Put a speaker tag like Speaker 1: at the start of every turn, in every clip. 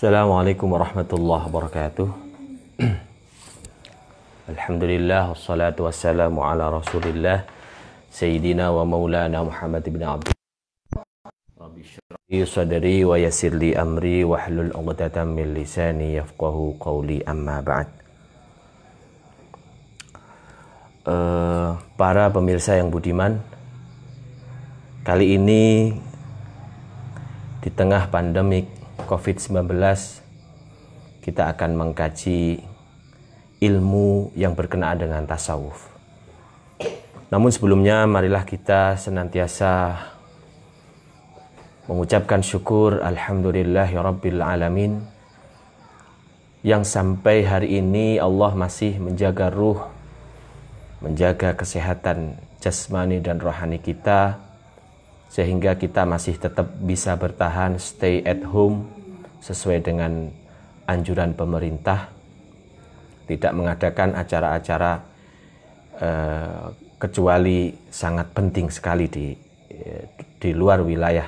Speaker 1: Assalamualaikum warahmatullahi wabarakatuh. Alhamdulillah wassalatu wassalamu ala Rasulillah Sayyidina wa maulana Muhammad ibn Abdullah. Rabbi shrah li sadri wa yassir li amri wahlul 'uqdatam min lisani yafqahu qawli, amma ba'd. Para pemirsa yang budiman, kali ini di tengah pandemik COVID-19 kita akan mengkaji ilmu yang berkenaan dengan tasawuf. Namun sebelumnya marilah kita senantiasa mengucapkan syukur alhamdulillahirabbil alamin yang sampai hari ini Allah masih menjaga ruh, menjaga kesehatan jasmani dan rohani kita, sehingga kita masih tetap bisa bertahan stay at home sesuai dengan anjuran pemerintah, tidak mengadakan acara-acara kecuali sangat penting sekali di luar wilayah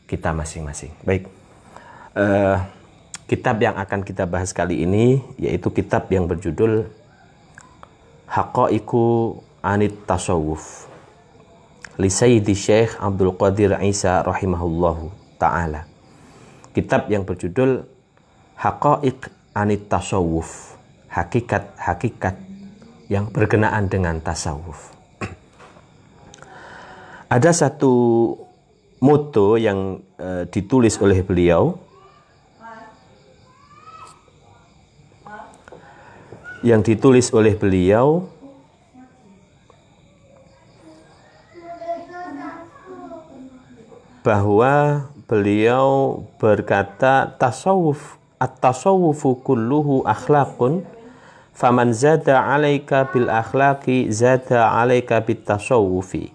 Speaker 1: kita masing-masing. Baik, kitab yang akan kita bahas kali ini yaitu kitab yang berjudul Haqaiqu Anit Tasawuf li Sayyidi Syekh Abdul Qadir Isa rahimahullahu ta'ala. Kitab yang berjudul Haqaiq Anit Tasawuf, hakikat-hakikat yang berkenaan dengan tasawuf. Ada satu moto yang ditulis oleh beliau bahwa beliau berkata, at-tasawufu kulluhu akhlaqun faman zada 'alaika bil akhlaqi zada 'alaika bit tasawufi.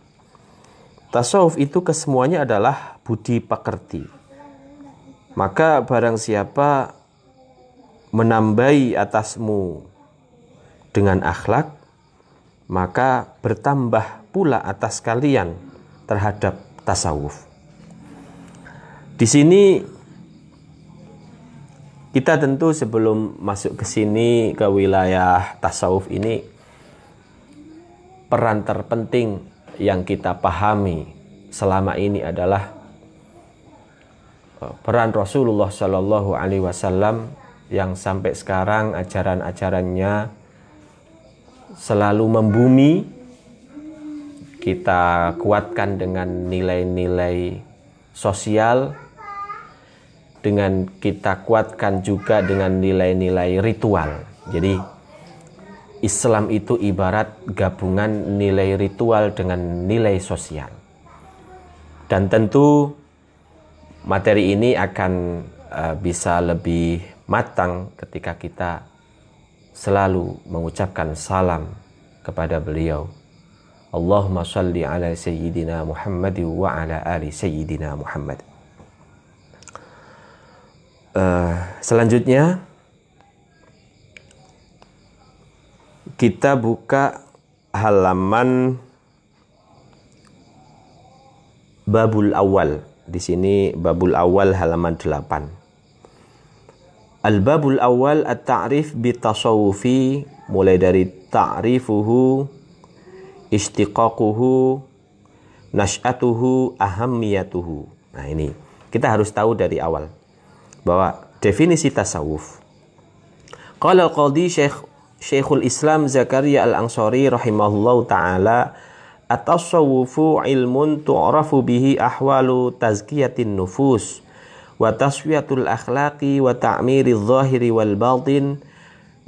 Speaker 1: Tasawuf itu kesemuanya adalah budi pekerti. Maka barang siapa menambahi atasmu dengan akhlak, maka bertambah pula atas kalian terhadap tasawuf. Di sini kita tentu sebelum masuk ke sini, ke wilayah tasawuf ini, peran terpenting yang kita pahami selama ini adalah peran Rasulullah Shallallahu Alaihi Wasallam yang sampai sekarang ajaran-ajarannya selalu membumi. Kita kuatkan dengan nilai-nilai sosial, dengan kita kuatkan juga dengan nilai-nilai ritual. Jadi Islam itu ibarat gabungan nilai ritual dengan nilai sosial. Dan tentu materi ini akan bisa lebih matang ketika kita selalu mengucapkan salam kepada beliau. Allahumma shalli ala sayyidina Muhammad wa ala ali sayyidina Muhammad. Selanjutnya kita buka halaman babul awal. Di sini babul awal halaman 8. Al-babul awal at-ta'rif bitasawufi, mulai dari ta'rifuhu, istiqaquhu, nash'atuhu, ahammiyatuhu. Nah, ini kita harus tahu dari awal bahwa definisi tasawuf. Qala al-qadhi Syekhul Islam Zakaria Al-Ansari rahimahullahu ta'ala, at-tasawufu ilmun tu'rafu bihi ahwalu tazkiyatin nufus wa taswiyatul akhlaqi wa ta'miril zahiri wal batin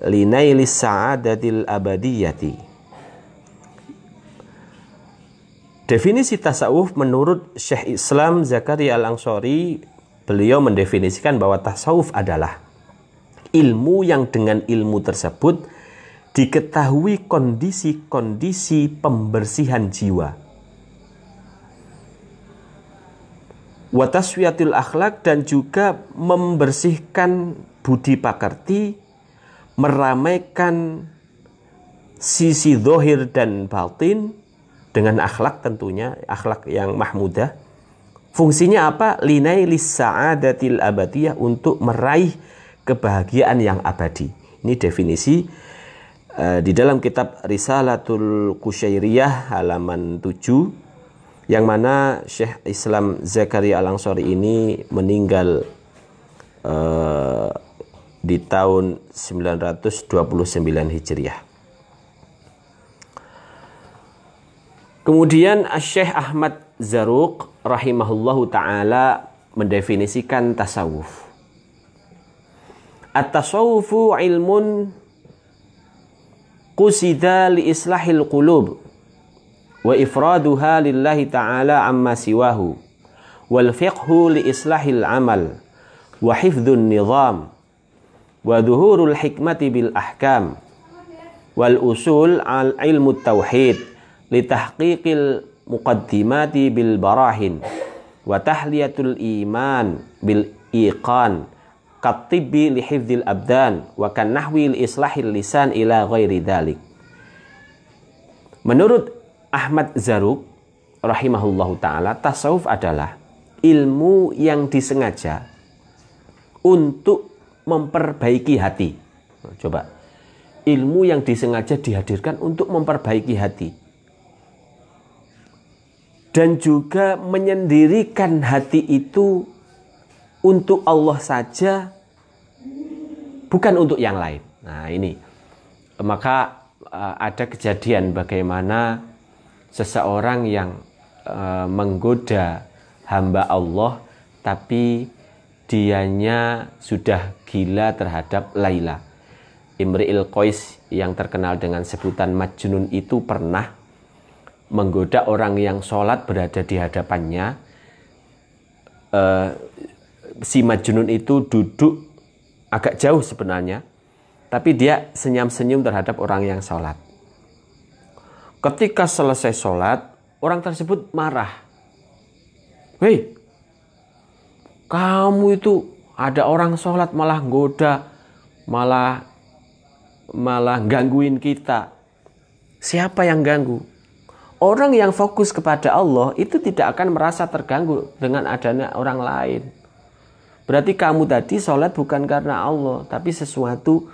Speaker 1: linailis sa'adatil abadiyati. Definisi tasawuf menurut Syekh Islam Zakaria Al-Ansari, beliau mendefinisikan bahwa tasawuf adalah ilmu yang dengan ilmu tersebut diketahui kondisi-kondisi pembersihan jiwa. Wa taswiyatul akhlak, dan juga membersihkan budi pekerti, meramaikan sisi zahir dan batin dengan akhlak, tentunya akhlak yang mahmudah. Fungsinya apa? Linailis sa'adatil abadiyah, untuk meraih kebahagiaan yang abadi. Ini definisi di dalam kitab Risalatul Qusyairiyah halaman 7, yang mana Syekh Islam Zakaria Al-Ansari ini meninggal di tahun 929 Hijriah. Kemudian Syekh Ahmad Zarruq rahimahullahu ta'ala mendefinisikan tasawuf. At-tasawufu ilmun qusida li islahil qulub wa ifraduha lillahi ta'ala amma siwahu wal fiqhu li islahil amal wa hifdhun nizam wa dhuhurul hikmati bil ahkam wal usul al ilmu tauhid li tahqiqil muqaddimati bil barahin wa tahliyatul iman bil iqan katibbi li hifdzil abdan wa kan nahwi li islahil lisan ila ghairi dzalik. Menurut Ahmad Zarruq rahimahullahu taala, tasawuf adalah ilmu yang disengaja untuk memperbaiki hati. Coba, ilmu yang disengaja dihadirkan untuk memperbaiki hati dan juga menyendirikan hati itu untuk Allah saja, bukan untuk yang lain. Nah ini, maka ada kejadian bagaimana seseorang yang menggoda hamba Allah, tapi dianya sudah gila terhadap Laila. Imri'il Qais yang terkenal dengan sebutan Majnun itu pernah menggoda orang yang sholat berada di hadapannya. Si Majnun itu duduk agak jauh sebenarnya, tapi dia senyum-senyum terhadap orang yang sholat. Ketika selesai sholat, orang tersebut marah. Hei, kamu itu ada orang sholat malah goda, malah gangguin kita. Siapa yang ganggu? Orang yang fokus kepada Allah itu tidak akan merasa terganggu dengan adanya orang lain. Berarti kamu tadi sholat bukan karena Allah, tapi sesuatu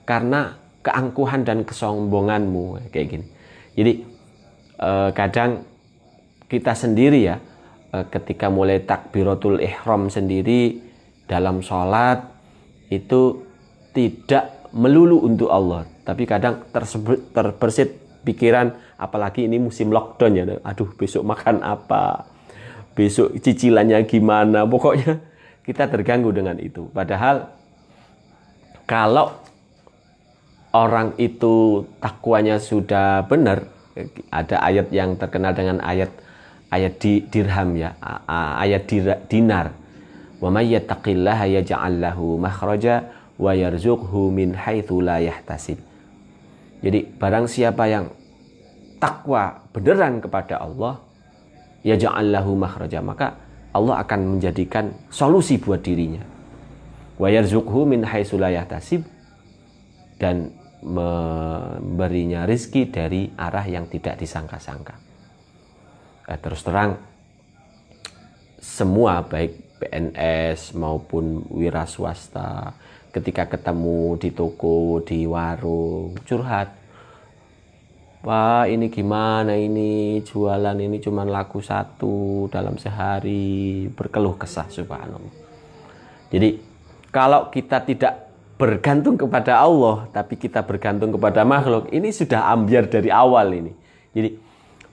Speaker 1: karena keangkuhan dan kesombonganmu, kayak gini. Jadi kadang kita sendiri ya, ketika mulai takbiratul ihram sendiri dalam sholat itu tidak melulu untuk Allah, tapi kadang terbersit pikiran, apalagi ini musim lockdown ya, aduh besok makan apa, besok cicilannya gimana, pokoknya kita terganggu dengan itu. Padahal kalau orang itu takwanya sudah benar, ada ayat yang terkenal dengan ayat dirham ya, ayat dinar. Wa may yattaqillaha yaj'al lahu makhraja wa yarzuqhu min haitsu la yahtasib. Jadi barang siapa yang takwa beneran kepada Allah, yaj'al lahu makhraja, maka Allah akan menjadikan solusi buat dirinya. Wa yarzuqhu min haitsu la yahtasib, dan memberinya rizki dari arah yang tidak disangka-sangka. Terus terang, semua baik PNS maupun wira swasta ketika ketemu di toko, di warung, curhat. Wah, ini gimana ini, jualan ini cuma laku 1 dalam sehari, berkeluh kesah, subhanallah. Jadi kalau kita tidak bergantung kepada Allah, tapi kita bergantung kepada makhluk, ini sudah ambyar dari awal ini. Jadi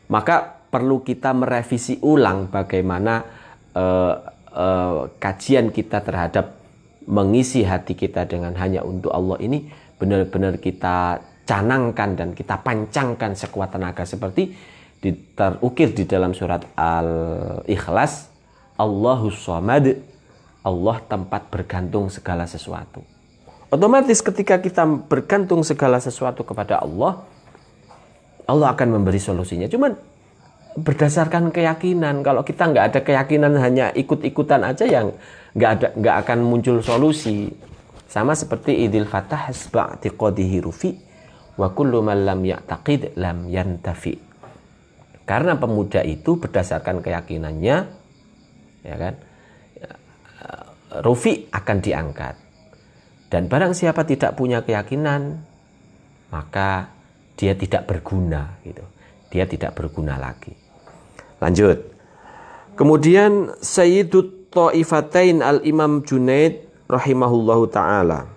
Speaker 1: maka perlu kita merevisi ulang bagaimana kajian kita terhadap mengisi hati kita dengan hanya untuk Allah ini benar-benar kita canangkan dan kita pancangkan sekuat tenaga, seperti terukir di dalam surat Al-Ikhlas, Allahus Samad, Allah tempat bergantung segala sesuatu. Otomatis ketika kita bergantung segala sesuatu kepada Allah, Allah akan memberi solusinya. Cuman berdasarkan keyakinan. Kalau kita nggak ada keyakinan, hanya ikut-ikutan aja, yang nggak akan muncul solusi. Sama seperti idil fatah hasba'tiqadihi rufi wa kullu man lam ya'taqid lam yantafi. Karena pemuda itu berdasarkan keyakinannya ya kan? Rufi akan diangkat. Dan barang siapa tidak punya keyakinan, maka dia tidak berguna gitu. Dia tidak berguna lagi. Lanjut. Kemudian Sayyidut Ta'ifatain Al-Imam Junaid rahimahullahu taala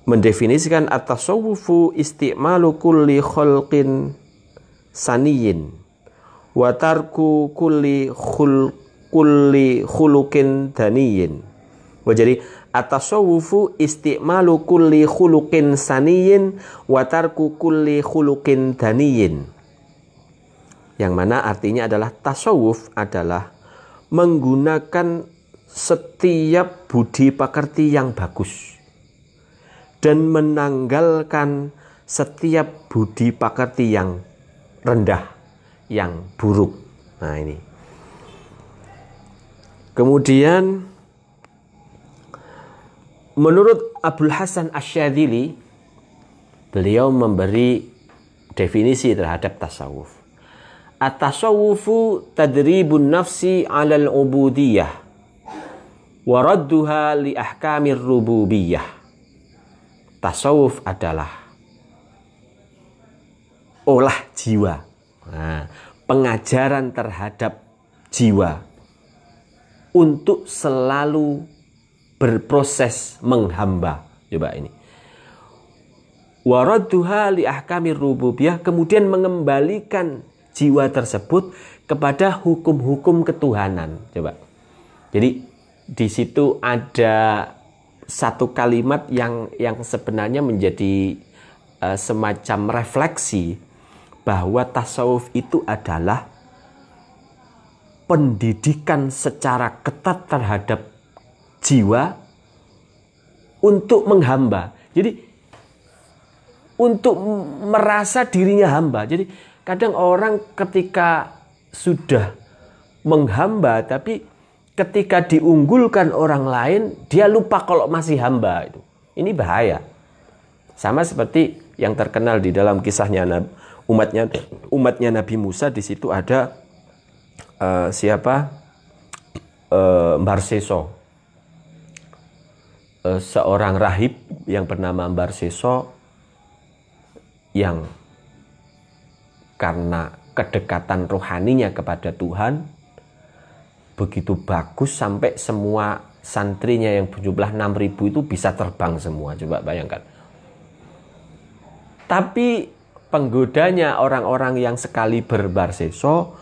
Speaker 1: mendefinisikan at-tasawwufu isti'malu kulli khalqin saniyin wa tarku kulli khuluqin daniyin. Jadi at-tasawwufu isti'malu kulli khuluqin saniyin wa tarku kulli khuluqin daniyin. Yang mana artinya adalah tasawuf adalah menggunakan setiap budi pekerti yang bagus dan menanggalkan setiap budi pekerti yang rendah, yang buruk. Nah ini. Kemudian menurut Abul Hasan Asy-Syadzili, beliau memberi definisi terhadap tasawuf. At-tasawufu tadribun nafsi 'alal ubudiyah wa radduha li ahkamir rububiyah. Tasawuf adalah olah jiwa. Nah, pengajaran terhadap jiwa untuk selalu berproses menghamba. Coba ini. Waradduha li ahkamir rububiyah, kemudian mengembalikan jiwa tersebut kepada hukum-hukum ketuhanan. Coba. Jadi di situ ada satu kalimat yang sebenarnya menjadi semacam refleksi bahwa tasawuf itu adalah pendidikan secara ketat terhadap jiwa untuk menghamba. Jadi untuk merasa dirinya hamba. Jadi kadang orang ketika sudah menghamba tapi ketika diunggulkan orang lain, dia lupa kalau masih hamba itu. Ini bahaya. Sama seperti yang terkenal di dalam kisahnya umatnya Nabi Musa. Di situ ada Mbarseso, seorang rahib yang bernama Mbarseso yang karena kedekatan rohaninya kepada Tuhan begitu bagus sampai semua santrinya yang berjumlah 6.000 itu bisa terbang semua. Coba bayangkan. Tapi penggodanya orang-orang yang sekali berbarseso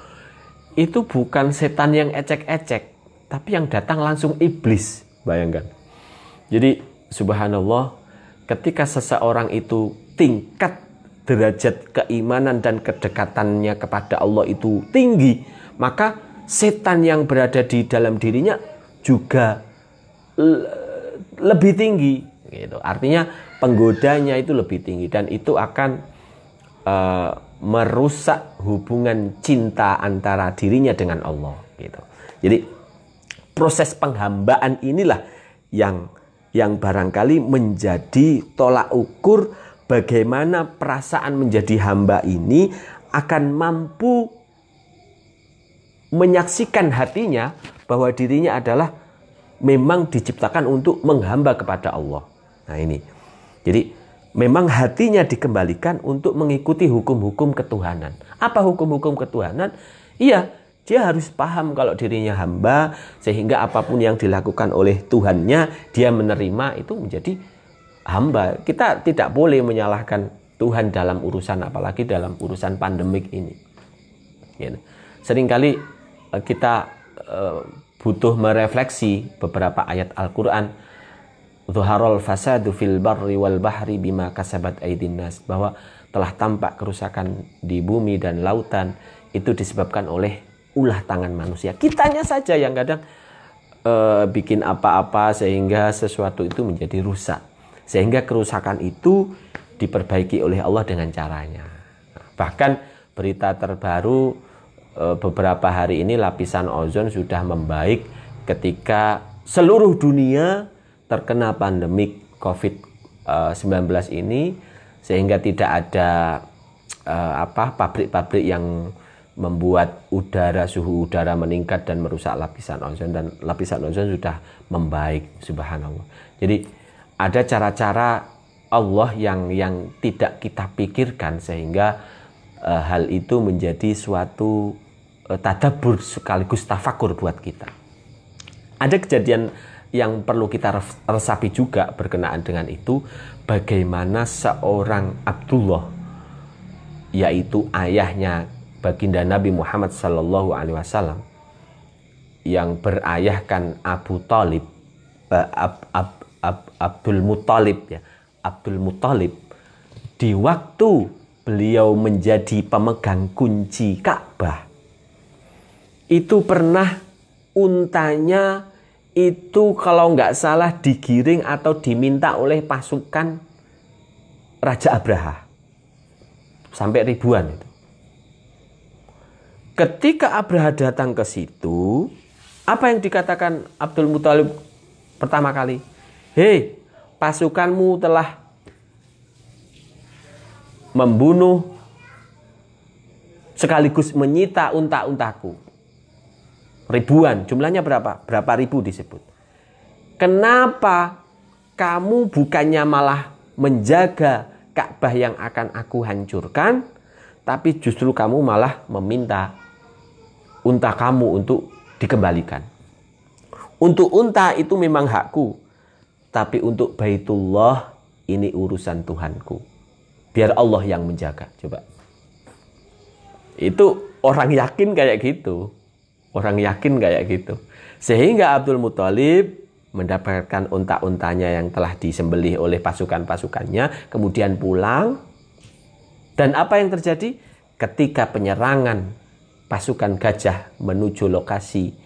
Speaker 1: itu bukan setan yang ecek-ecek, tapi yang datang langsung iblis. Bayangkan. Jadi subhanallah, ketika seseorang itu tingkat derajat keimanan dan kedekatannya kepada Allah itu tinggi, maka setan yang berada di dalam dirinya juga lebih tinggi. Gitu. Artinya penggodanya itu lebih tinggi dan itu akan merusak hubungan cinta antara dirinya dengan Allah. Gitu. Jadi proses penghambaan inilah yang barangkali menjadi tolak ukur bagaimana perasaan menjadi hamba ini akan mampu menyaksikan hatinya bahwa dirinya adalah memang diciptakan untuk menghamba kepada Allah. Nah ini. Jadi memang hatinya dikembalikan untuk mengikuti hukum-hukum ketuhanan. Apa hukum-hukum ketuhanan? Iya, dia harus paham kalau dirinya hamba, sehingga apapun yang dilakukan oleh Tuhannya, dia menerima itu menjadi hamba. Kita tidak boleh menyalahkan Tuhan dalam urusan, apalagi dalam urusan pandemik ini. Gitu. Seringkali kita butuh merefleksi beberapa ayat Al-Quran. Zuharul fasadu fil barri wal bahri bima kasabat aydin nas, bahwa telah tampak kerusakan di bumi dan lautan itu disebabkan oleh ulah tangan manusia. Kitanya saja yang kadang bikin apa-apa sehingga sesuatu itu menjadi rusak, sehingga kerusakan itu diperbaiki oleh Allah dengan caranya. Bahkan berita terbaru beberapa hari ini, lapisan ozon sudah membaik ketika seluruh dunia terkena pandemik COVID-19 ini, sehingga tidak ada pabrik-pabrik yang membuat suhu udara meningkat dan merusak lapisan ozon, dan lapisan ozon sudah membaik, subhanallah. Jadi ada cara-cara Allah yang tidak kita pikirkan sehingga hal itu menjadi suatu tadabbur sekaligus tafakur buat kita. Ada kejadian yang perlu kita resapi juga berkenaan dengan itu, bagaimana seorang Abdullah, yaitu ayahnya baginda Nabi Muhammad sallallahu alaihi wasallam, yang berayahkan Abu Talib, Abdul Muttalib ya. Abdul Muttalib, di waktu beliau menjadi pemegang kunci Ka'bah, itu pernah untanya itu kalau nggak salah digiring atau diminta oleh pasukan Raja Abraha. Sampai ribuan itu. Ketika Abraha datang ke situ, apa yang dikatakan Abdul Muttalib pertama kali? Hei, pasukanmu telah membunuh sekaligus menyita unta-untaku. Ribuan, jumlahnya berapa? Berapa ribu disebut. Kenapa kamu bukannya malah menjaga Ka'bah yang akan aku hancurkan, tapi justru kamu malah meminta unta kamu untuk dikembalikan. Untuk unta itu memang hakku, tapi untuk Baitullah ini urusan Tuhanku. Biar Allah yang menjaga. Coba. Itu orang yakin kayak gitu. Orang yakin kayak gitu. Sehingga Abdul Muttalib mendapatkan unta-untanya yang telah disembelih oleh pasukan-pasukannya, kemudian pulang. Dan apa yang terjadi? Ketika penyerangan pasukan gajah menuju lokasi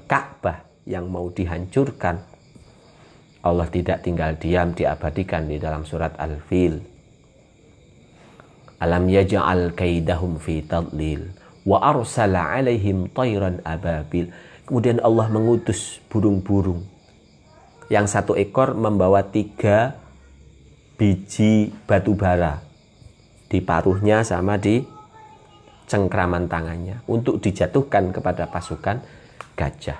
Speaker 1: Ka'bah yang mau dihancurkan, Allah tidak tinggal diam, diabadikan di dalam surat Al-Fil. Alam yaj'al kaidahum fi tadlil wa arsala alaihim tayran ababil. Kemudian Allah mengutus burung-burung. Yang satu ekor membawa 3 biji batu bara di paruhnya sama di cengkraman tangannya untuk dijatuhkan kepada pasukan gajah.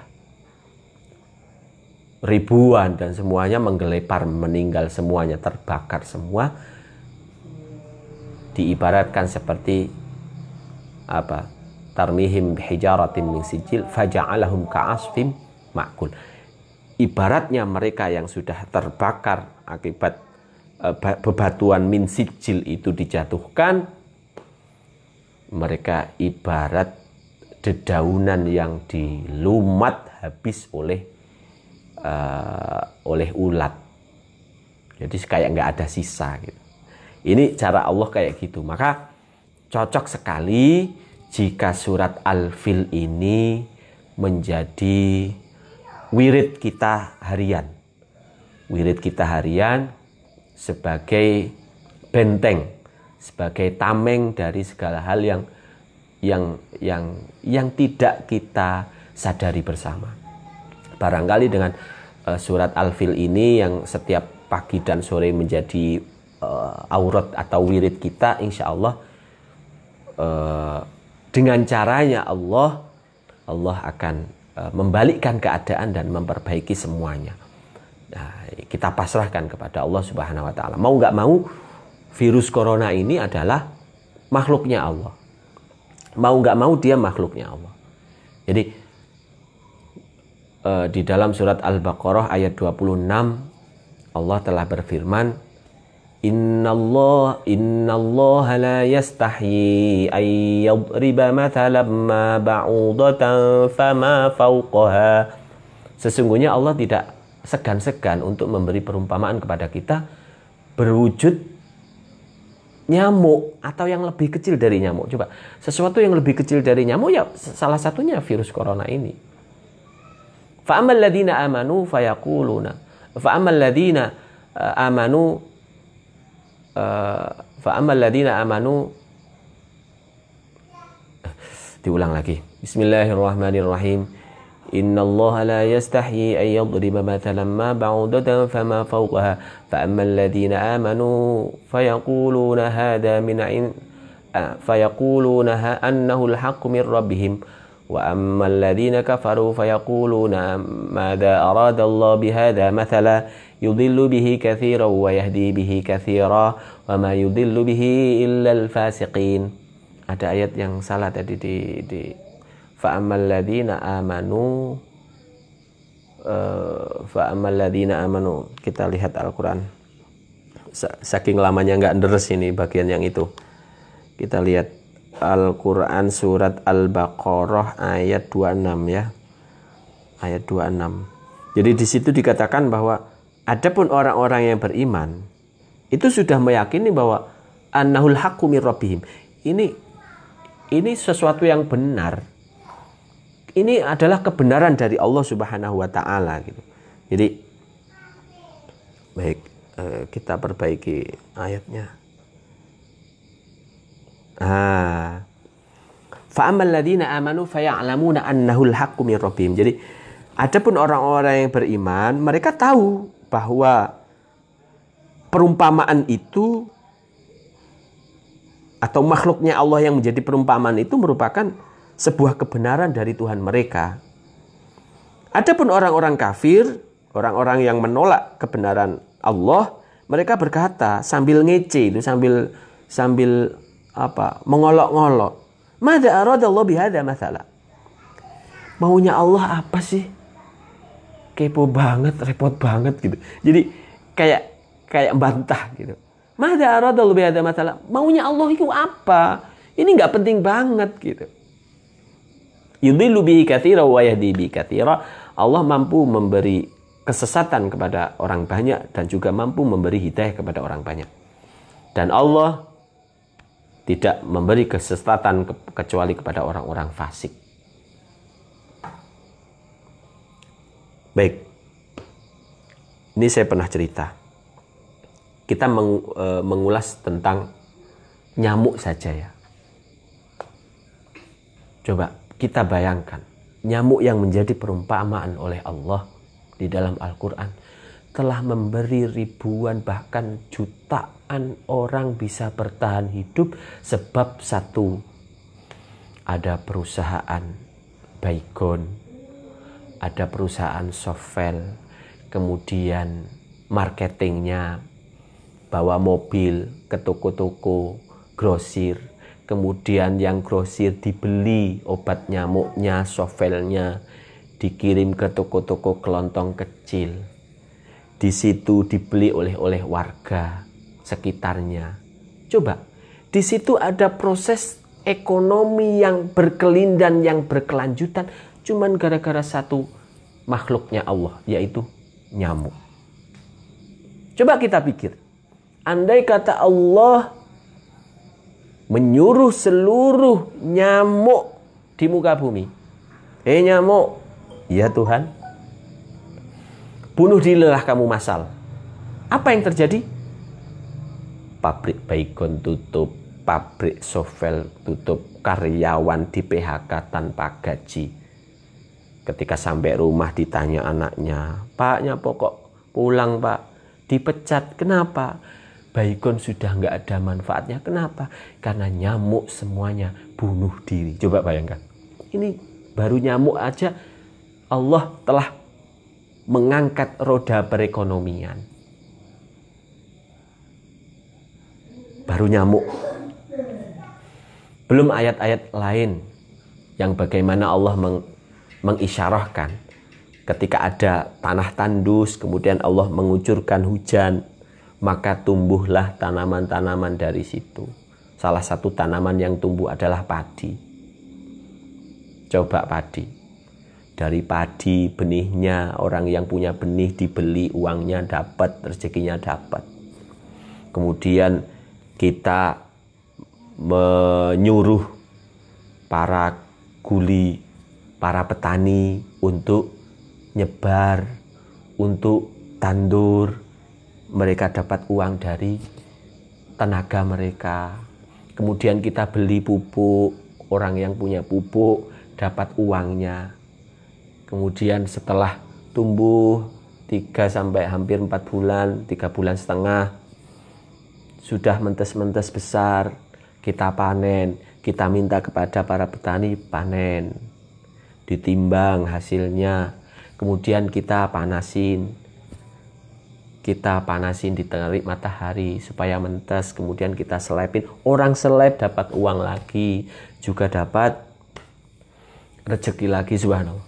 Speaker 1: Ribuan dan semuanya menggelepar, meninggal semuanya, terbakar semua. Diibaratkan seperti apa? Tarmihim bihijaratin min sijil faja'alahum ka'asfim ma'kul. Ibaratnya mereka yang sudah terbakar akibat bebatuan min sijil itu dijatuhkan, mereka ibarat dedaunan yang dilumat habis oleh ulat. Jadi kayak nggak ada sisa gitu. Ini cara Allah kayak gitu. Maka cocok sekali jika surat Al-Fil ini menjadi wirid kita harian. Wirid kita harian sebagai benteng, sebagai tameng dari segala hal yang tidak kita sadari bersama. Barangkali dengan surat Al-Fil ini yang setiap pagi dan sore menjadi aurat atau wirid kita, insya Allah dengan caranya Allah akan membalikkan keadaan dan memperbaiki semuanya. Nah, kita pasrahkan kepada Allah Subhanahu wa taala. Mau nggak mau, virus corona ini adalah makhluknya Allah. Mau nggak mau dia makhluknya Allah. Jadi di dalam surat Al-Baqarah ayat 26 Allah telah berfirman, Innallaha la yastahyi an yadriba mathalan ma ba'udatan fama fawqaha. Sesungguhnya Allah tidak segan-segan untuk memberi perumpamaan kepada kita berwujud nyamuk atau yang lebih kecil dari nyamuk. Coba, sesuatu yang lebih kecil dari nyamuk ya salah satunya virus corona ini. Fa'amal ladina amanu fayaquluna. Fa'amal ladina amanu fa'amal ladina amanu. Diulang lagi. Bismillahirrahmanirrahim. Innallaha la yastahyi an yadriba mathalan ma ba'udatan fama fawqaha fa'ammal ladina amanu fayaquluna hadha min fayaquluna annahu al-haqqu min rabbihim wa ammal ladzina kafaru fayaquluna madza arada Allah bihadza mathala yudhillu bihi katsiran wa yahdi bihi katsiran wa ma yudhillu bihi illa al-fasiqin. Ada ayat yang salah tadi di fa ammal ladzina amanu kita lihat Al-Quran, saking lamanya nggak deres ini bagian yang itu. Kita lihat Al-Quran surat Al-Baqarah ayat 26 ya, ayat 26. Jadi di situ dikatakan bahwa adapun orang-orang yang beriman itu sudah meyakini bahwa annahul haqqu min rabbihim, ini sesuatu yang benar. Ini adalah kebenaran dari Allah Subhanahu wa taala gitu. Jadi baik, kita perbaiki ayatnya. Fa ammal ladzina amanu faya'lamuna annahul haqqu min rabbihim. Jadi adapun orang-orang yang beriman, mereka tahu bahwa perumpamaan itu atau makhluknya Allah yang menjadi perumpamaan itu merupakan sebuah kebenaran dari Tuhan mereka. Adapun orang-orang kafir, orang-orang yang menolak kebenaran Allah, mereka berkata sambil ngece itu, sambil mengolok-ngolok. Madza aradallahu bihadza mathala. Maunya Allah apa sih? Kepo banget, repot banget gitu. Jadi kayak bantah gitu. Madza aradallahu bihadza mathala. Maunya Allah itu apa? Ini enggak penting banget gitu. Yudhillu bihi katsiran wa yahdi bihi katsiran. Allah mampu memberi kesesatan kepada orang banyak dan juga mampu memberi hidayah kepada orang banyak. Dan Allah tidak memberi kesesatan kecuali kepada orang-orang fasik. Baik. Ini saya pernah cerita. Kita mengulas tentang nyamuk saja ya. Coba kita bayangkan, nyamuk yang menjadi perumpamaan oleh Allah di dalam Al-Quran telah memberi ribuan bahkan jutaan orang bisa bertahan hidup sebab satu, ada perusahaan Baygon, ada perusahaan Sovel, kemudian marketingnya bawa mobil ke toko-toko grosir. Kemudian yang grosir dibeli obat nyamuknya, sovelnya, dikirim ke toko-toko kelontong kecil. Di situ dibeli oleh warga sekitarnya. Coba, di situ ada proses ekonomi yang berkelindan, yang berkelanjutan, cuman gara-gara satu makhluknya Allah, yaitu nyamuk. Coba kita pikir, andai kata Allah menyuruh seluruh nyamuk di muka bumi. Nyamuk, ya Tuhan, bunuh dirilah kamu massal. Apa yang terjadi? Pabrik Baygon tutup, pabrik Sovel tutup, karyawan di PHK tanpa gaji. Ketika sampai rumah ditanya anaknya, "Pak, nyapa kok pulang, Pak?" Dipecat. Kenapa? Baygon sudah nggak ada manfaatnya. Kenapa? Karena nyamuk semuanya bunuh diri. Coba bayangkan. Ini baru nyamuk aja Allah telah mengangkat roda perekonomian. Baru nyamuk. Belum ayat-ayat lain yang bagaimana Allah mengisyarahkan ketika ada tanah tandus, kemudian Allah mengucurkan hujan, maka tumbuhlah tanaman-tanaman dari situ. Salah satu tanaman yang tumbuh adalah padi. Coba padi. Dari padi, benihnya, orang yang punya benih dibeli, uangnya dapat, rezekinya dapat. Kemudian kita menyuruh para kuli, para petani untuk nyebar, untuk tandur. Mereka dapat uang dari tenaga mereka. Kemudian kita beli pupuk, orang yang punya pupuk dapat uangnya. Kemudian setelah tumbuh 3 sampai hampir 4 bulan, 3 bulan setengah, sudah mentes-mentes besar, kita panen, kita minta kepada para petani panen, ditimbang hasilnya, kemudian kita panasin di terik matahari supaya mentes, kemudian kita selepin, orang seleb dapat uang lagi, juga dapat rezeki lagi, subhanallah.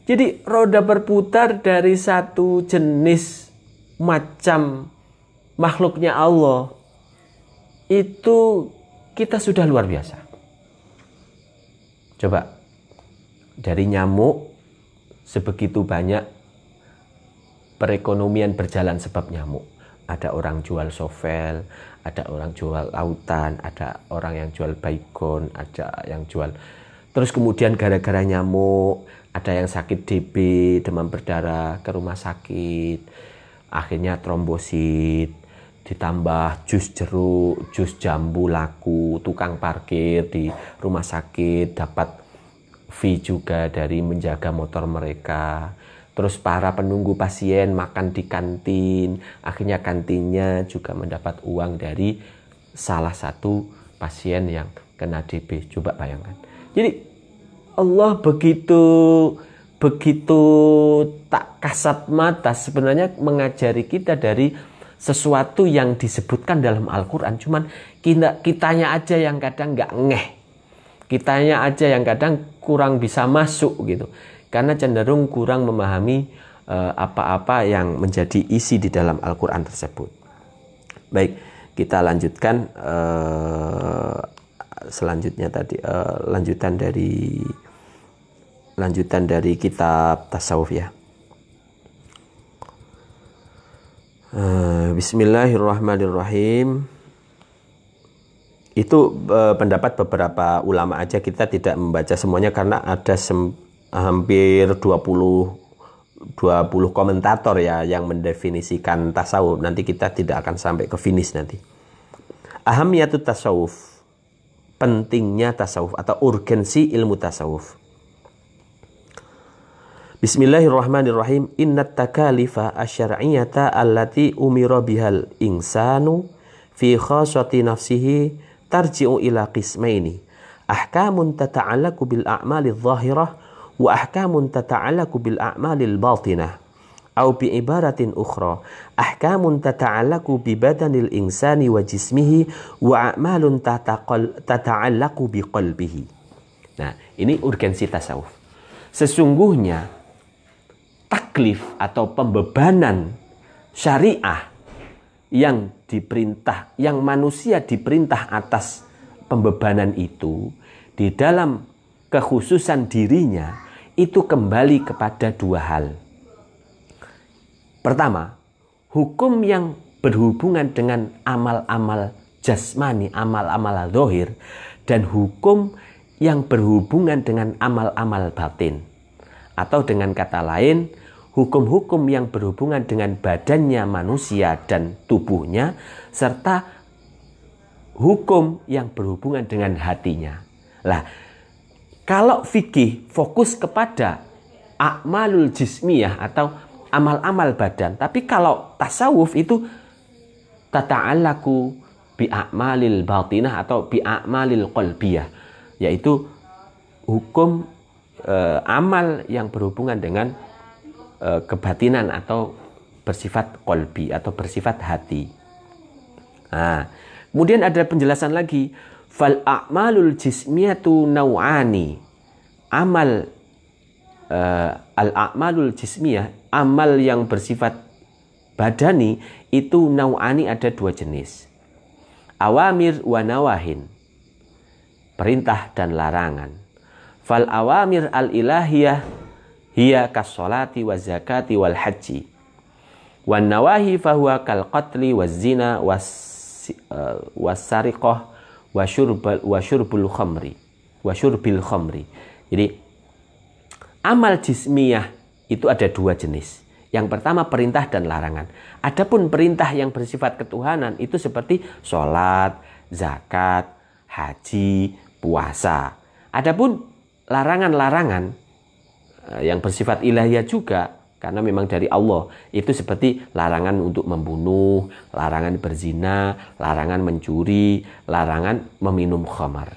Speaker 1: Jadi roda berputar dari satu jenis macam makhluknya Allah itu kita sudah luar biasa. Coba dari nyamuk sebegitu banyak perekonomian berjalan sebab nyamuk. Ada orang jual sovel, ada orang jual lautan, ada orang yang jual baygon, ada yang jual. Terus kemudian gara-gara nyamuk, ada yang sakit DB, demam berdarah, ke rumah sakit. Akhirnya trombosit, ditambah jus jeruk, jus jambu laku, tukang parkir di rumah sakit dapat fee juga dari menjaga motor mereka. Terus para penunggu pasien makan di kantin, akhirnya kantinnya juga mendapat uang dari salah satu pasien yang kena DB. Coba bayangkan. Jadi Allah begitu tak kasat mata sebenarnya mengajari kita dari sesuatu yang disebutkan dalam Al-Quran. Cuman kitanya aja yang kadang nggak ngeh. Kitanya aja yang kadang kurang bisa masuk gitu. Karena cenderung kurang memahami apa-apa yang menjadi isi di dalam Al-Quran tersebut. Baik, kita lanjutkan selanjutnya tadi lanjutan dari kitab tasawuf ya. Bismillahirrahmanirrahim. Itu pendapat beberapa ulama aja, kita tidak membaca semuanya karena ada hampir 20 komentator ya yang mendefinisikan tasawuf. Nanti kita tidak akan sampai ke finish nanti. Ahamiyatut tasawuf, pentingnya tasawuf atau urgensi ilmu tasawuf. Bismillahirrahmanirrahim. Innat takalifa asyar'iyyata allati umira bihal insanu fi khasati nafsihi tarji'u ila qismaini. Ahkamun tata'allaku bil a'mali dhahirah wa ahkamun tata'allaku bil a'mali batinah. Au bi ibaratin ukhra, ahkamun tata'allaku bi badanil insani wa jismihi wa a'malun tata'allaku bi qalbihi. Nah, ini urgensi tasawuf. Sesungguhnya taklif atau pembebanan syariah yang diperintah, yang manusia diperintah atas pembebanan itu di dalam kekhususan dirinya itu kembali kepada dua hal. Pertama, hukum yang berhubungan dengan amal-amal jasmani, amal-amal zahir, dan hukum yang berhubungan dengan amal-amal batin. Atau dengan kata lain, hukum-hukum yang berhubungan dengan badannya manusia dan tubuhnya, serta hukum yang berhubungan dengan hatinya. Lah, kalau fikih fokus kepada a'malul jismiyah atau amal-amal badan, tapi kalau tasawuf itu tata'allaku bi a'malil batinah atau bi a'malil qalbiyah, yaitu hukum amal yang berhubungan dengan kebatinan atau bersifat qalbi atau bersifat hati. Nah, kemudian ada penjelasan lagi, fal a'malul jismiyatu nau'ani. Amal al-a'malul jismiyah, amal yang bersifat badani itu nau'ani, ada dua jenis. Awamir wa nawahin, perintah dan larangan. Fal awamir al-ilahiyah hiya kas-salati wa zakati wal haji. Wan nawahi fahuwa kal qatli waz zina was sariqah wa syurbil khamri. Jadi amal jismiyah itu ada dua jenis. Yang pertama perintah dan larangan. Adapun perintah yang bersifat ketuhanan itu seperti sholat, zakat, haji, puasa. Adapun larangan-larangan yang bersifat ilahiyah juga karena memang dari Allah. Itu seperti larangan untuk membunuh, larangan berzina, larangan mencuri, larangan meminum khamar.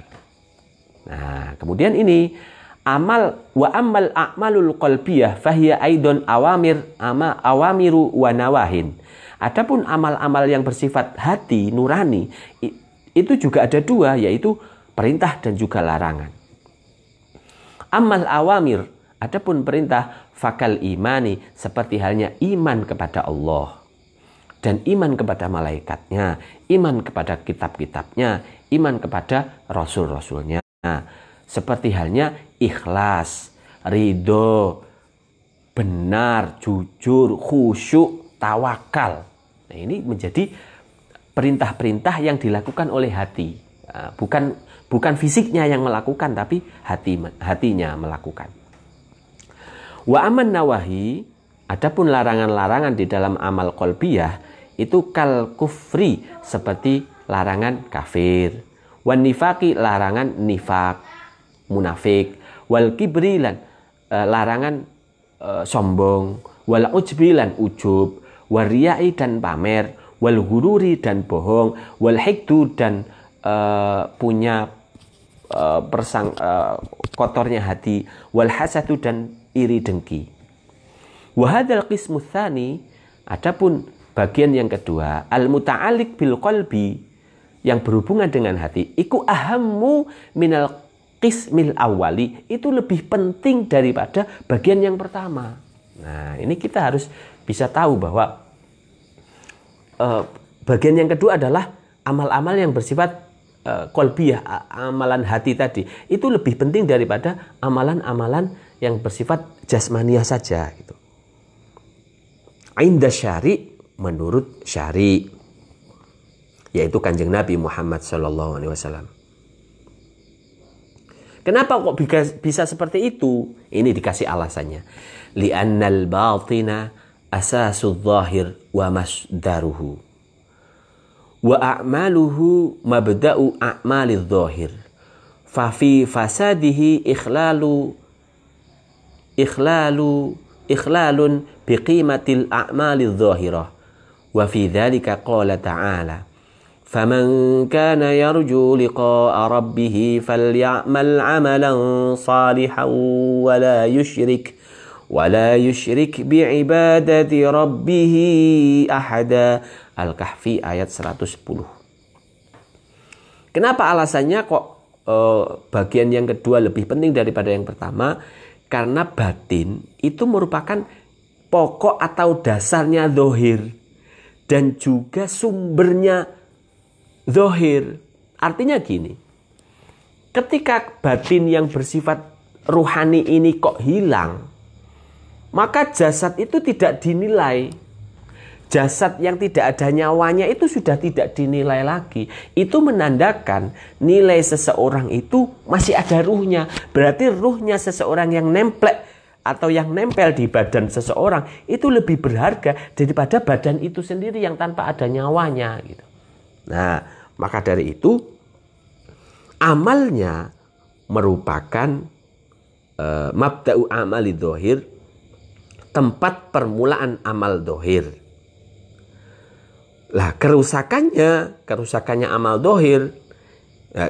Speaker 1: Nah, kemudian ini amal wa amal a'malul qalbiyah fahiya aidon awamiru wa nawahin. Adapun amal-amal yang bersifat hati nurani itu juga ada dua, yaitu perintah dan juga larangan. Amal awamir, adapun perintah fakal imani, seperti halnya iman kepada Allah dan iman kepada malaikatnya, iman kepada kitab-kitabnya, iman kepada rasul-rasulnya. Seperti halnya ikhlas, ridho, benar, jujur, khusyuk, tawakal. Nah, ini menjadi perintah-perintah yang dilakukan oleh hati. Bukan fisiknya yang melakukan, tapi hatinya melakukan. Wa aman nawahi, adapun larangan-larangan di dalam amal qalbiyah itu kal kufri, seperti larangan kafir. Wan nifaqi, larangan nifak, munafik. Wal kibrilan, larangan sombong. Wal ujbilan, ujub. Wal riyai, dan pamer. Wal gururi, dan bohong. Wal hikdu, dan punya kotornya hati. Wal hasadu, dan iri dengki. Wahadal qismu tsani, adapun bagian yang kedua, al muta'alliq bil qalbi, yang berhubungan dengan hati, iku ahammu minal qismil awali, itu lebih penting daripada bagian yang pertama. Nah, ini kita harus bisa tahu bahwa bagian yang kedua adalah amal-amal yang bersifat qalbiyah, amalan hati tadi, itu lebih penting daripada amalan-amalan yang bersifat jasmaniah saja gitu. Inda syari, menurut syari, yaitu Kanjeng Nabi Muhammad SAW. Kenapa kok bisa seperti itu? Ini dikasih alasannya. Li'annal batina asasudz zahir wa masdaruhu. Wa a'maluhu mabda'u a'malidz zahir. Fa fi fasadihi ikhlalun biqimatil a'malidz zahirah. Wa fi dzalika qala ta'ala: "Faman kana yarju liqa'a rabbih faly'amal 'amalan shalihan wa la yushrik bi'ibadati rabbih ahada." Al-Kahfi ayat 110. Kenapa alasannya kok bagian yang kedua lebih penting daripada yang pertama? Karena batin itu merupakan pokok atau dasarnya zahir dan juga sumbernya zahir. Artinya gini, ketika batin yang bersifat ruhani ini kok hilang, maka jasad itu tidak dinilai. Jasad yang tidak ada nyawanya itu sudah tidak dinilai lagi. Itu menandakan nilai seseorang itu masih ada ruhnya. Berarti ruhnya seseorang yang nempel di badan seseorang itu lebih berharga daripada badan itu sendiri yang tanpa ada nyawanya gitu. Nah, maka dari itu amalnya merupakan mabda'u amali dzahir, tempat permulaan amal dzahir. Lah kerusakannya amal dzahir,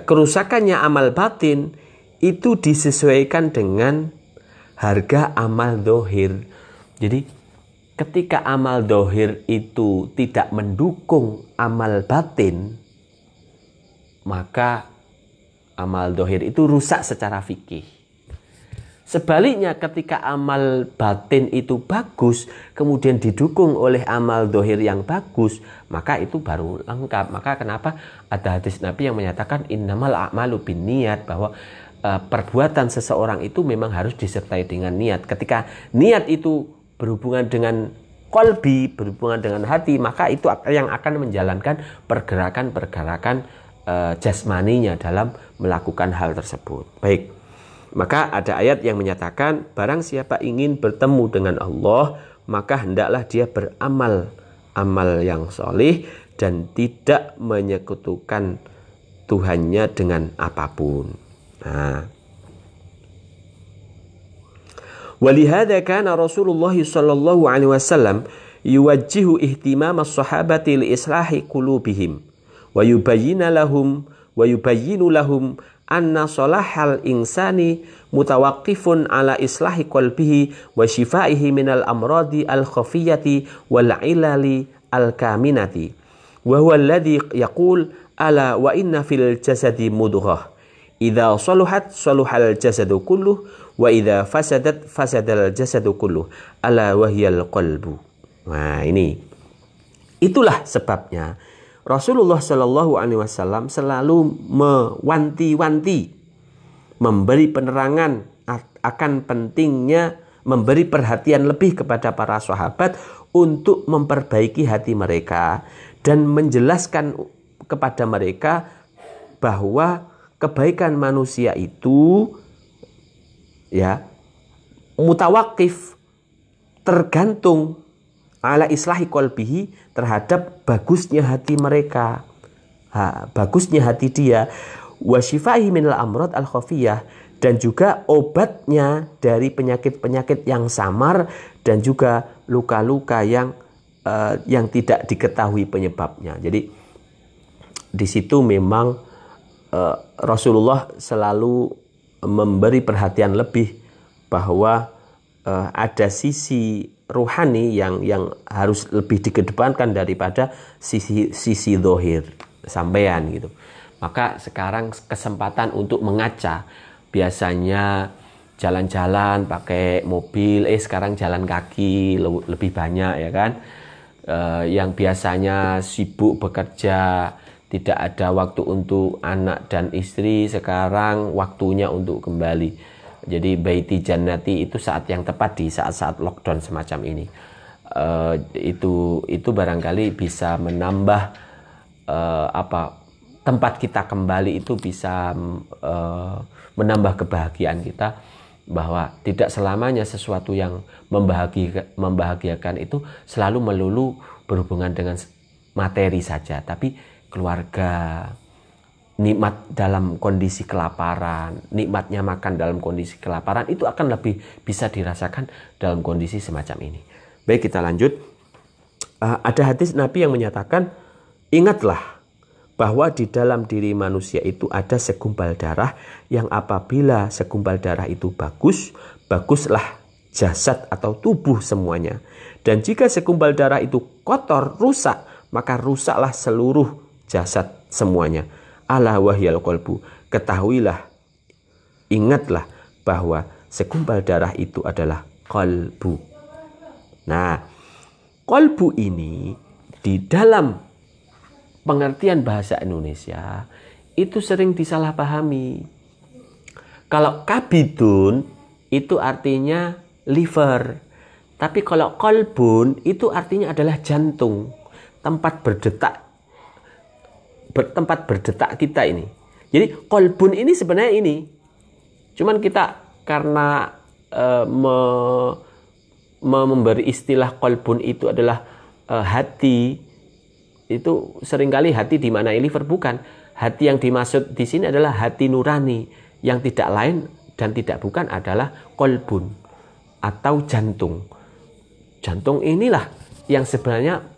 Speaker 1: kerusakannya amal batin itu disesuaikan dengan harga amal dzahir. Jadi ketika amal dzahir itu tidak mendukung amal batin, maka amal dzahir itu rusak secara fikih. Sebaliknya ketika amal batin itu bagus, kemudian didukung oleh amal dzahir yang bagus, maka itu baru lengkap. Maka kenapa ada hadis Nabi yang menyatakan innamal a'malu binniyat, bahwa perbuatan seseorang itu memang harus disertai dengan niat. Ketika niat itu berhubungan dengan qalbi, berhubungan dengan hati, maka itu yang akan menjalankan pergerakan-pergerakan jasmaninya dalam melakukan hal tersebut. Baik. Maka ada ayat yang menyatakan barang siapa ingin bertemu dengan Allah, maka hendaklah dia beramal amal yang solih dan tidak menyekutukan Tuhannya dengan apapun. Nah, Walihada kana Rasulullah sallallahu alaihi wasallam yuwajjihu ihtimam as-sahabati li islahi qulubihim wa yubayyinu lahum anna salahal insani mutawaqqifun ala islahi qalbihi wa shifaihi minal amradi al-khafiyyati wal ilali al-kaminati wa huwa alladhi yaqul ala wa inna fil jasadi mudghah idza saluhat saluhal jasadu kulluh wa idza fasadat fasadal jasadu kulluh ala wahyal qalbu. Nah, itulah sebabnya Rasulullah Shallallahu Alaihi Wasallam selalu mewanti-wanti, memberi penerangan akan pentingnya memberi perhatian lebih kepada para sahabat untuk memperbaiki hati mereka dan menjelaskan kepada mereka bahwa kebaikan manusia itu ya mutawakif, tergantung ala islahi qalbihi, terhadap bagusnya hati mereka, bagusnya hati dia, wa syifaihi minal amrad al khafiyah, dan juga obatnya dari penyakit-penyakit yang samar dan juga luka-luka yang tidak diketahui penyebabnya. Jadi di situ memang Rasulullah selalu memberi perhatian lebih bahwa ada sisi ruhani yang harus lebih dikedepankan daripada sisi zahir sampean gitu. Maka sekarang kesempatan untuk mengaca, biasanya jalan-jalan pakai mobil, sekarang jalan kaki lebih banyak ya kan. Yang biasanya sibuk bekerja, tidak ada waktu untuk anak dan istri, sekarang waktunya untuk kembali. Jadi baiti jannati itu saat yang tepat di saat-saat lockdown semacam ini. Itu barangkali bisa menambah tempat kita kembali, itu bisa menambah kebahagiaan kita, bahwa tidak selamanya sesuatu yang membahagiakan itu selalu melulu berhubungan dengan materi saja, tapi keluarga, nikmat dalam kondisi kelaparan, nikmatnya makan dalam kondisi kelaparan itu akan lebih bisa dirasakan dalam kondisi semacam ini. Baik, kita lanjut. Ada hadis Nabi yang menyatakan, ingatlah bahwa di dalam diri manusia itu ada segumpal darah yang apabila segumpal darah itu bagus, baguslah jasad atau tubuh semuanya. Dan jika segumpal darah itu kotor, rusak, maka rusaklah seluruh jasad semuanya. Ala wahyal qalbu, ketahuilah, ingatlah bahwa segumpal darah itu adalah qalbu. Nah, qalbu ini di dalam pengertian bahasa Indonesia itu sering disalahpahami. Kalau kabidun itu artinya liver, tapi kalau qalbun itu artinya adalah jantung, tempat berdetak kita ini. Jadi qalbun ini sebenarnya ini, cuman kita karena memberi istilah qalbun itu adalah hati, itu seringkali hati dimaknai liver, bukan. Hati yang dimaksud di sini adalah hati nurani, yang tidak lain dan tidak bukan adalah qalbun atau jantung. Jantung inilah yang sebenarnya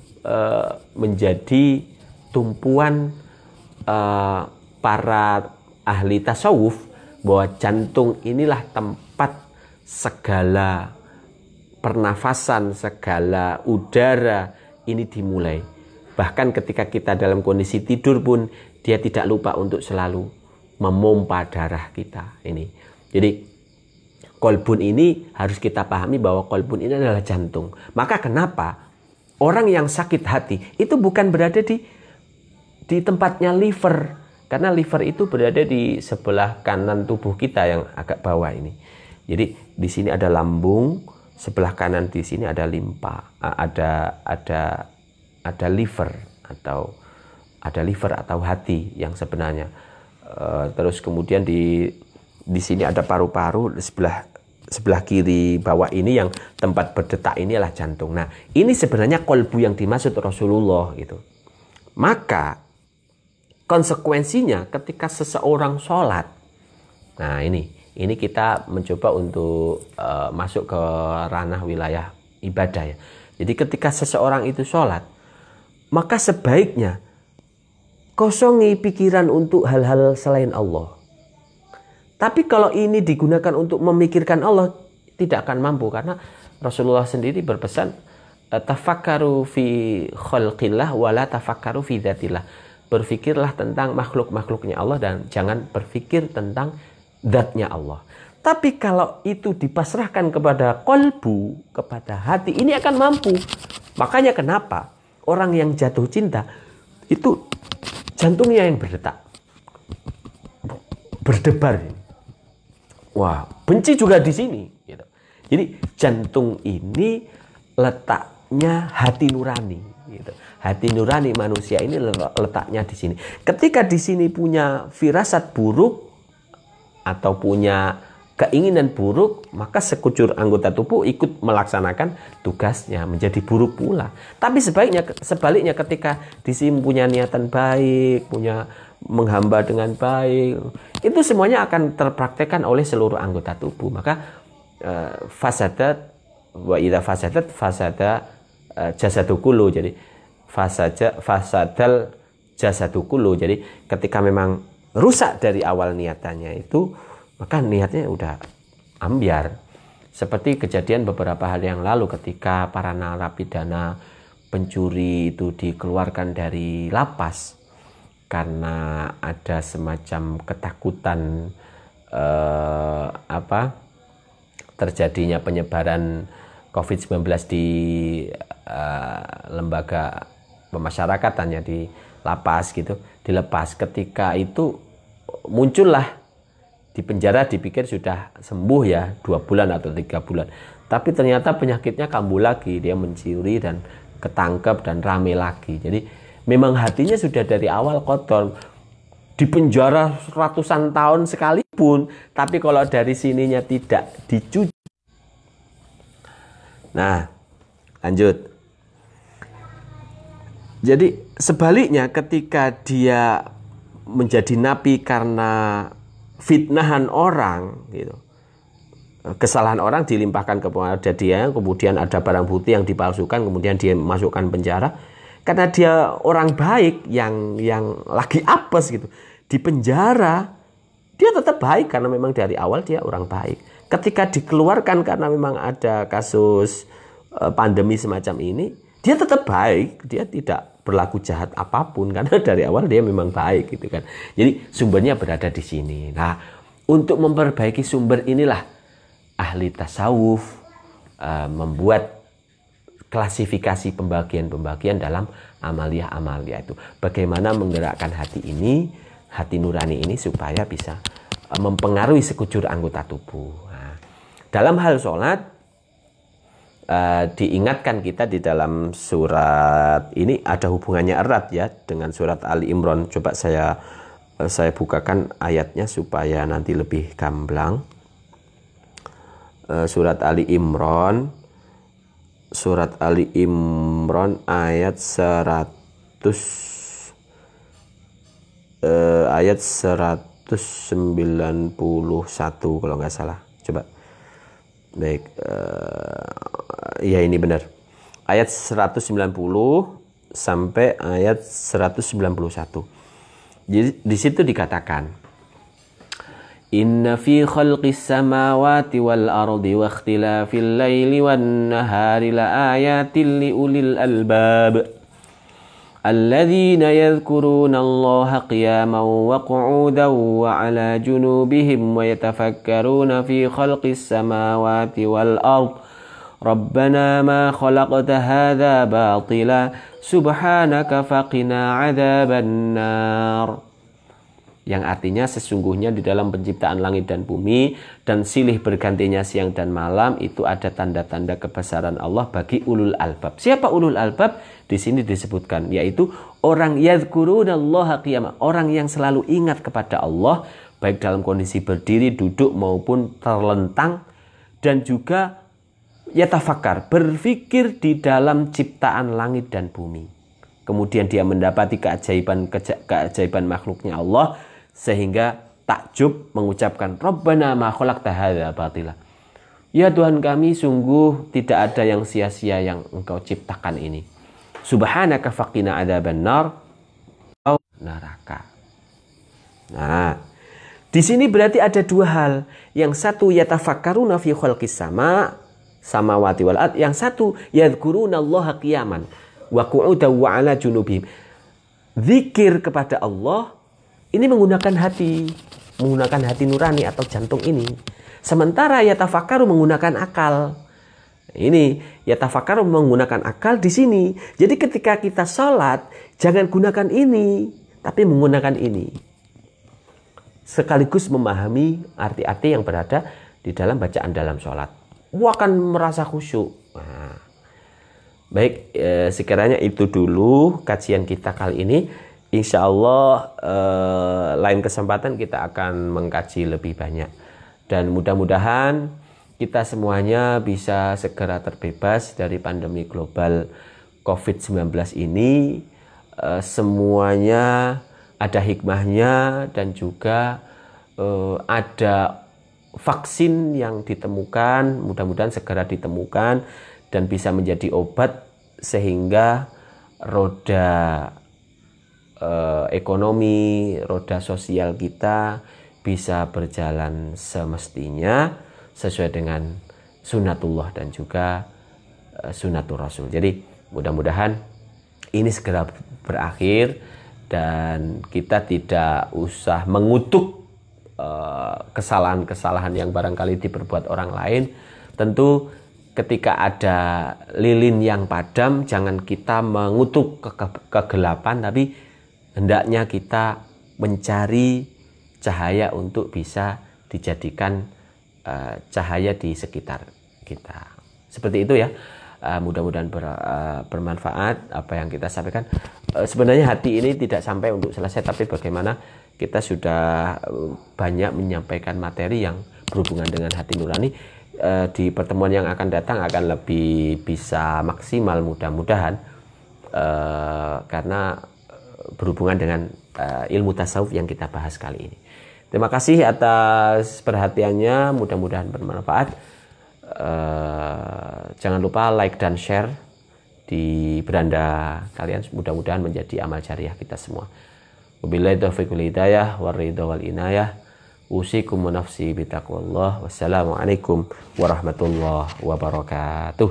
Speaker 1: menjadi tumpuan para ahli tasawuf, bahwa jantung inilah tempat segala pernafasan, segala udara ini dimulai. Bahkan ketika kita dalam kondisi tidur pun dia tidak lupa untuk selalu memompa darah kita ini. Jadi qalbun ini harus kita pahami bahwa qalbun ini adalah jantung. Maka kenapa orang yang sakit hati itu bukan berada di tempatnya liver, karena liver itu berada di sebelah kanan tubuh kita yang agak bawah ini. Jadi di sini ada lambung, sebelah kanan di sini ada limpa, ada liver atau hati yang sebenarnya. Terus kemudian di sini ada paru-paru, sebelah kiri bawah ini yang tempat berdetak ini adalah jantung. Nah, ini sebenarnya qalbu yang dimaksud Rasulullah gitu. Maka konsekuensinya ketika seseorang sholat, nah ini Ini kita mencoba untuk masuk ke ranah wilayah ibadah ya. Jadi ketika seseorang itu sholat, maka sebaiknya kosongi pikiran untuk hal-hal selain Allah. Tapi kalau ini digunakan untuk memikirkan Allah, tidak akan mampu, karena Rasulullah sendiri berpesan, tafakkaru fi khalqillah wala tafakkaru fi dzatillah. Berfikirlah tentang makhluk-makhluknya Allah dan jangan berfikir tentang zatnya Allah. Tapi kalau itu dipasrahkan kepada qalbu, kepada hati, ini akan mampu. Makanya kenapa orang yang jatuh cinta itu jantungnya yang berdetak, berdebar. Wah, benci juga di sini. Gitu. Jadi jantung ini letaknya hati nurani. Gitu. Hati nurani manusia ini letaknya di sini. Ketika di sini punya firasat buruk atau punya keinginan buruk, maka sekujur anggota tubuh ikut melaksanakan tugasnya, menjadi buruk pula. Tapi sebaliknya ketika di sini punya niatan baik, punya menghamba dengan baik, itu semuanya akan terpraktekkan oleh seluruh anggota tubuh. Maka fasadat wa idza fasadat fasada jasadu kullu. Jadi fasadal jasadu kullu. Jadi ketika memang rusak dari awal niatannya itu, maka niatnya udah ambiar. Seperti kejadian beberapa hari yang lalu ketika para narapidana pencuri itu dikeluarkan dari lapas karena ada semacam ketakutan terjadinya penyebaran COVID-19 di lembaga pemasyarakatannya di lapas gitu, dilepas. Ketika itu muncullah di penjara, dipikir sudah sembuh ya 2 bulan atau 3 bulan, tapi ternyata penyakitnya kambuh lagi, dia mencuri dan ketangkep dan rame lagi. Jadi memang hatinya sudah dari awal kotor, di penjara ratusan tahun sekalipun, tapi kalau dari sininya tidak dicuci. Nah, lanjut. Jadi sebaliknya ketika dia menjadi nabi karena fitnahan orang gitu, kesalahan orang dilimpahkan kepada dia, kemudian ada barang bukti yang dipalsukan, kemudian dia masukkan penjara karena dia orang baik yang lagi apes gitu, di penjara dia tetap baik karena memang dari awal dia orang baik. Ketika dikeluarkan karena memang ada kasus pandemi semacam ini, dia tetap baik, dia tidak berlaku jahat apapun karena dari awal dia memang baik gitu kan. Jadi sumbernya berada di sini. Nah, untuk memperbaiki sumber inilah ahli tasawuf membuat klasifikasi pembagian-pembagian dalam amaliyah-amaliyah itu. Bagaimana menggerakkan hati ini, hati nurani ini supaya bisa mempengaruhi sekujur anggota tubuh. Nah, dalam hal sholat diingatkan kita di dalam surat ini ada hubungannya erat ya dengan surat Ali Imran. Coba saya bukakan ayatnya supaya nanti lebih gamblang. Surat Ali Imran ayat 191 kalau nggak salah. Coba. Baik, ya ini benar. Ayat 190 sampai ayat 191. Jadi di situ dikatakan, Inna fi khalqis samawati wal ardi wa ikhtilafil laili wan nahari la ayatin li ulil albab. الذين يذكرون الله قياما وقعودا وعلى جنوبهم ويتفكرون في خلق السماوات والأرض ربنا ما خلقت هذا باطلا سبحانك فقنا عذاب النار. Yang artinya sesungguhnya di dalam penciptaan langit dan bumi dan silih bergantinya siang dan malam itu ada tanda-tanda kebesaran Allah bagi ulul albab. Siapa ulul albab? Di sini disebutkan yaitu orang yadhkurunallaha qiyama, orang yang selalu ingat kepada Allah baik dalam kondisi berdiri, duduk maupun terlentang, dan juga yatafakkar, berpikir di dalam ciptaan langit dan bumi. Kemudian dia mendapati keajaiban makhluknya Allah sehingga takjub mengucapkan Rabbana ma khalaqta hadza batila. Ya Tuhan kami, sungguh tidak ada yang sia-sia yang Engkau ciptakan ini. Subhanaka faqina adzabannar, neraka. Nah, di sini berarti ada dua hal. Yang satu yatafakkaruna fi khalqis samawati wal ard, yang satu yadhkurunallaha qiyaman wa qu'udan wa 'ala junubihim. Zikir kepada Allah ini menggunakan hati nurani atau jantung ini. Sementara yatafakkaru menggunakan akal. Ini yatafakkaru menggunakan akal di sini. Jadi ketika kita sholat, jangan gunakan ini, tapi menggunakan ini. Sekaligus memahami arti-arti yang berada di dalam bacaan dalam sholat. Akan merasa khusyuk. Nah, baik, sekiranya itu dulu kajian kita kali ini. Insya Allah lain kesempatan kita akan mengkaji lebih banyak. Dan mudah-mudahan kita semuanya bisa segera terbebas dari pandemi global COVID-19 ini. Semuanya ada hikmahnya dan juga ada vaksin yang ditemukan, mudah-mudahan segera ditemukan dan bisa menjadi obat sehingga roda ekonomi, roda sosial kita bisa berjalan semestinya sesuai dengan sunatullah dan juga sunatul Rasul. Jadi mudah-mudahan ini segera berakhir dan kita tidak usah mengutuk kesalahan-kesalahan yang barangkali diperbuat orang lain. Tentu ketika ada lilin yang padam, jangan kita mengutuk kegelapan, tapi hendaknya kita mencari cahaya untuk bisa dijadikan cahaya di sekitar kita. Seperti itu ya. Mudah-mudahan bermanfaat apa yang kita sampaikan. Sebenarnya hati ini tidak sampai untuk selesai, tapi bagaimana kita sudah banyak menyampaikan materi yang berhubungan dengan hati nurani. Di pertemuan yang akan datang akan lebih bisa maksimal mudah-mudahan, karena berhubungan dengan ilmu tasawuf yang kita bahas kali ini. Terima kasih atas perhatiannya, mudah-mudahan bermanfaat. Jangan lupa like dan share di beranda kalian, mudah-mudahan menjadi amal jariah kita semua. Wabillahi taufiq wal hidayah waridha wal inayah. Usikum wa nafsi bitaqwallah. Wassalamualaikum warahmatullahi wabarakatuh.